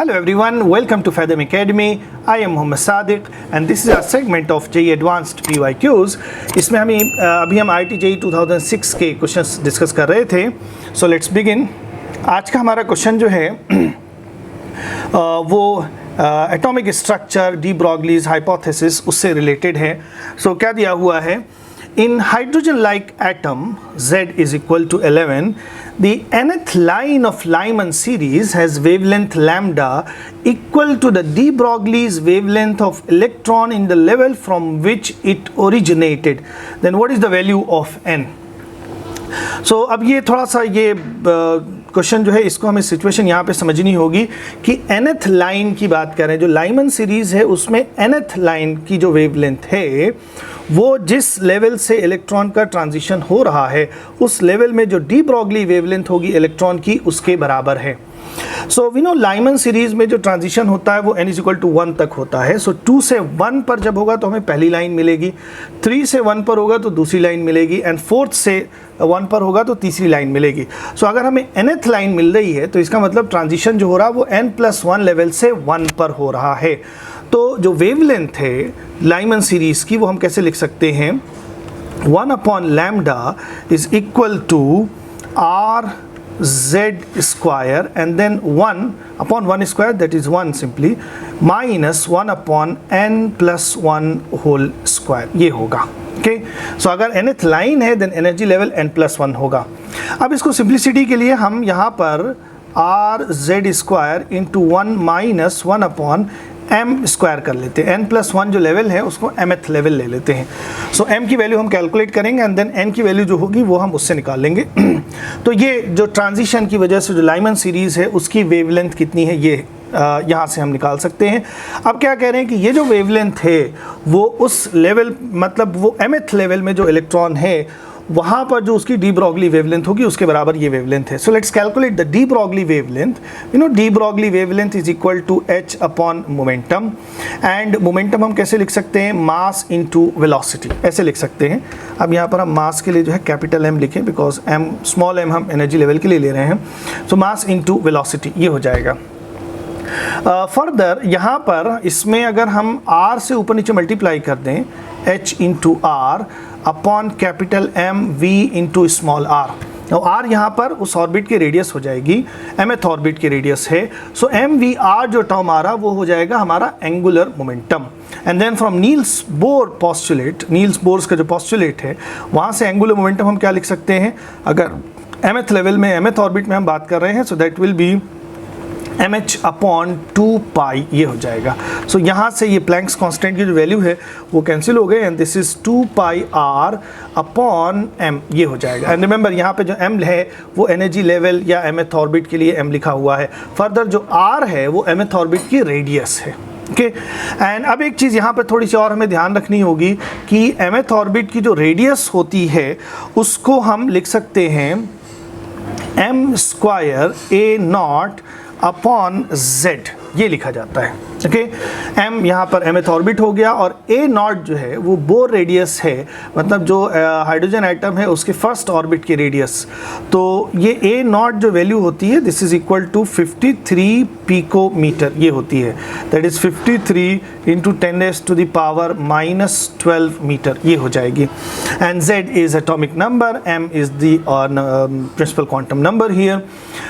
Hello everyone, welcome to Fathom Academy. I am Mohammed Sadiq and this is our segment of JEE Advanced PYQs. इसमें अभी हम IIT-JEE 2006 के questions discuss कर रहे थे. So let's begin. आज का हमारा क्वेश्चन जो है वो atomic structure de Broglie's hypothesis उससे रिलेटेड है. So क्या दिया हुआ है? In hydrogen-like atom Z is equal to 11, the nth line of Lyman series has wavelength lambda equal to the de Broglie's wavelength of electron in the level from which it originated. Then what is the value of n? So अब ये थोड़ा सा ये question जो है इसको हमें situation यहाँ पे समझनी होगी कि nth लाइन की बात करें. जो लाइमन सीरीज़ है उसमें nth लाइन की जो वेवलेंथ है वो जिस लेवल से इलेक्ट्रॉन का ट्रांजिशन हो रहा है उस लेवल में जो डी ब्रॉगली वेवलेंथ होगी इलेक्ट्रॉन की उसके बराबर है. So we know Lyman series में जो ट्रांजिशन होता है वो n = 1 तक होता है. सो 2 से 1 पर जब होगा तो हमें पहली लाइन मिलेगी, 3 से 1 पर होगा तो दूसरी लाइन मिलेगी एंड 4th से 1 पर होगा तो तीसरी लाइन मिलेगी. सो अगर हमें nth लाइन मिल रही है तो इसका मतलब ट्रांजिशन जो हो रहा है वो n+1 लेवल से 1 पर हो रहा है. तो जो वेवलेंथ है लाइमन सीरीज़ की वो हम कैसे लिख सकते हैं? 1/λ is equal to r/z² and then 1/1 square, that is 1 simply, minus 1/n+1 whole square. ये होगा. ओके सो अगर nth लाइन है देन एनर्जी लेवल n+1 होगा. अब इसको सिंप्लिसिटी के लिए हम यहाँ पर r/z² इंटू 1 माइनस 1/m² कर लेते हैं. n+1 जो लेवल है उसको mth लेवल ले लेते हैं. सो m की वैल्यू हम कैलकुलेट करेंगे एंड देन n की वैल्यू जो होगी वो हम उससे निकाल लेंगे. तो ये जो ट्रांजिशन की वजह से जो लाइमन सीरीज़ है उसकी वेवलेंथ कितनी है ये यहाँ से हम निकाल सकते हैं. अब क्या कह रहे हैं कि ये जो वेवलेंथ है वो उस लेवल मतलब वो mth लेवल में जो इलेक्ट्रॉन है वहाँ पर जो उसकी डी ब्रॉगली वेवलेंथ होगी उसके बराबर ये वेवलेंथ है. So let's calculate the de Broglie wavelength. You know de Broglie wavelength is equal to h upon momentum and momentum हम कैसे लिख सकते हैं? मास इनटू वेलोसिटी ऐसे लिख सकते हैं. अब यहाँ पर हम मास के लिए जो है कैपिटल M लिखें बिकॉज m स्मॉल m हम एनर्जी लेवल के लिए ले रहे हैं. सो मास इनटू वेलोसिटी ये हो जाएगा. फर्दर यहाँ पर इसमें अगर हम r से ऊपर नीचे मल्टीप्लाई कर दें h into r upon capital M v into small r. r यहाँ पर उस ऑर्बिट की रेडियस हो जाएगी, mth ऑर्बिट की रेडियस है. सो mvr जो टर्म आ रहा वो हो जाएगा हमारा angular momentum. And then from Niels Bohr postulate, Niels Bohr's का जो पॉस्टुलेट है वहाँ से एंगुलर मोमेंटम हम क्या लिख सकते हैं? अगर mth लेवल में mth ऑर्बिट में हम बात कर रहे हैं so that will be mh/2π ये हो जाएगा. सो यहाँ से ये प्लैंक्स कांस्टेंट की जो वैल्यू है वो कैंसिल हो गए एंड दिस इज 2πr/m ये हो जाएगा. एंड रिमेंबर यहाँ पे जो m है वो एनर्जी लेवल या mth ऑर्बिट के लिए m लिखा हुआ है. फर्दर जो r है वो mth ऑर्बिट की रेडियस है. ओके एंड अब एक चीज़ यहाँ पर थोड़ी सी और हमें ध्यान रखनी होगी कि mth ऑर्बिट की जो रेडियस होती है उसको हम लिख सकते हैं m² a0 अपॉन z ये लिखा जाता है. ओके m यहाँ पर mth ऑर्बिट हो गया और a0 जो है वो बोर रेडियस है मतलब जो हाइड्रोजन एटम है उसके फर्स्ट ऑर्बिट की रेडियस. तो ये a0 जो वैल्यू होती है this is equal to 53 picometre ये होती है. दैट इज़ 53 इंटू 10⁻⁻12 मीटर ये हो जाएगी. And z is atomic number, m is the principal quantum number here.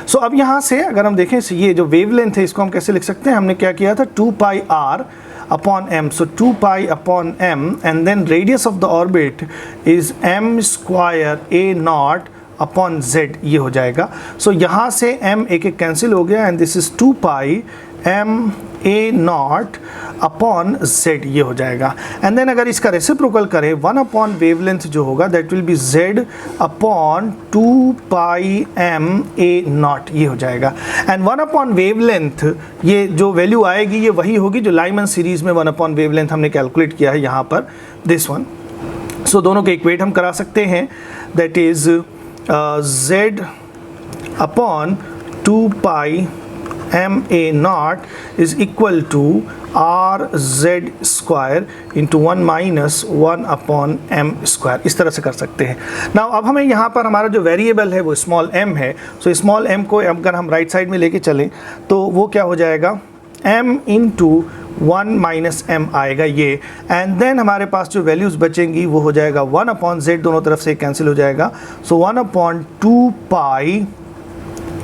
So अब यहाँ से अगर हम देखें ये जो वेवलेंथ है इसको हम कैसे लिख सकते हैं? हमने क्या किया था? 2πr/m. So 2π/m and then radius of the orbit is m² a0 upon z ये हो जाएगा. सो यहाँ से m एक कैंसिल हो गया and this is 2πm a0 upon z ये हो जाएगा. एंड देन अगर इसका रेसिप्रोकल करें 1 अपॉन वेवलेंथ जो होगा that will be z upon 2πm a0 ये हो जाएगा. एंड 1 अपॉन वेवलेंथ ये जो वैल्यू आएगी ये वही होगी जो लाइमन सीरीज़ में 1 अपॉन वेवलेंथ हमने कैलकुलेट किया है यहाँ पर दिस वन. सो दोनों के इक्वेट हम करा सकते हैं. That is z upon 2πm a0 is equal to R Z square into 1 minus 1 upon M square, इस तरह से कर सकते हैं। नाउ अब हमें यहाँ पर हमारा जो वेरिएबल है वो स्मॉल m है, सो स्मॉल m को अगर हम राइट साइड में लेके चलें तो वो क्या हो जाएगा, m इंटू 1 माइनस एम आएगा ये, एंड देन हमारे पास जो वैल्यूज़ बचेंगी वो हो जाएगा 1 अपॉन जेड, दोनों तरफ से कैंसिल हो जाएगा, so 1 upon 2 pi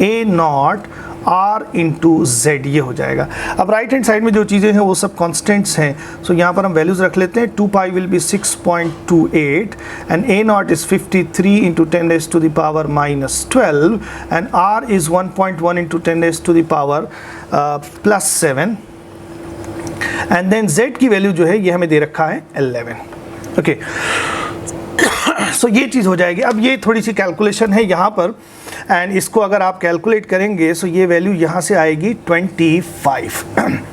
A naught R into Z, ये हो जाएगा। अब राइट हैंड साइड में जो चीज़ें हैं वो सब कॉन्स्टेंट्स हैं, सो यहाँ पर हम वैल्यूज़ रख लेते हैं। 2 pi will be 6.28 and a nought is 53 into 10 raise to the power minus 12 and R is 1.1 into 10 raise to the power plus 7 and then z की वैल्यू जो है ये हमें दे रखा है 11। ओके, सो ये चीज़ हो जाएगी। अब ये थोड़ी सी कैलकुलेशन है यहाँ पर, एंड इसको अगर आप कैलकुलेट करेंगे सो ये वैल्यू यहाँ से आएगी 25।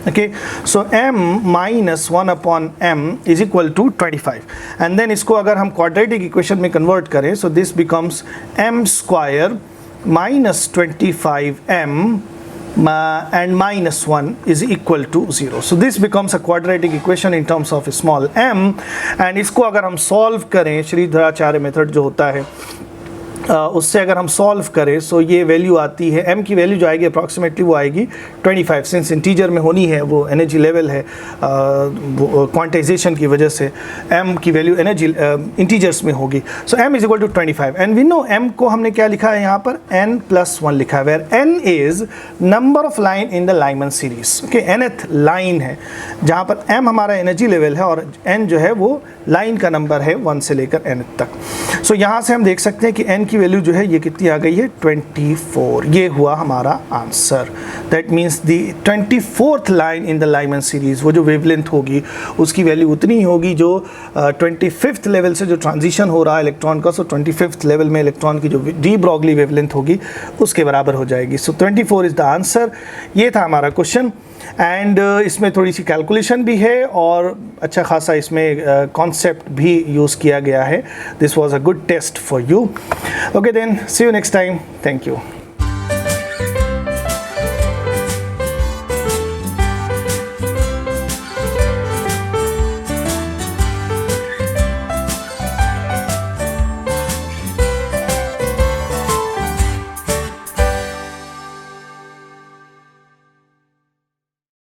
Okay, so m minus 1 upon m is equal to 25, and then इसको अगर हम क्वाड्रेटिक इक्वेशन में कन्वर्ट करें so this becomes m square minus 25m and minus 1 is equal to 0. So this becomes a quadratic equation in terms of small m, and इसको अगर हम solve करें Shridharacharya method जो होता है उससे अगर हम सॉल्व करें सो ये वैल्यू आती है, m की वैल्यू जो आएगी अप्रॉक्सीमेटली वो आएगी 25, सिंस इंटीजर में होनी है, वो एनर्जी लेवल है क्वांटाइजेशन की वजह से m की वैल्यू एनर्जी इंटीजर्स में होगी। So m is equal to 25 and we know m को हमने क्या लिखा है यहाँ पर, n प्लस 1 लिखा है, where n is number of line in the Lyman series. Okay, nth line है जहाँ पर m हमारा एनर्जी लेवल है और n जो है वो लाइन का नंबर है 1 से लेकर n तक। सो यहाँ से हम देख सकते हैं कि n की वैल्यू जो है ये कितनी आ गई है, 24। ये हुआ हमारा answer. That means the 24th line in the Lyman series, वो जो वेवलेंथ होगी उसकी वैल्यू उतनी ही होगी जो 25th लेवल से जो ट्रांजिशन हो रहा है इलेक्ट्रॉन का, सो 25th लेवल में इलेक्ट्रॉन की जो डी ब्रॉगली वेवलेंथ होगी उसके बराबर हो जाएगी। सो 24 इज़ द आंसर। ये था हमारा क्वेश्चन, एंड इसमें थोड़ी सी कैलकुलेशन भी है और अच्छा खासा इसमें कॉन्सेप्ट भी यूज़ किया गया है। This was a good test for you. Okay then, see you next time. Thank you.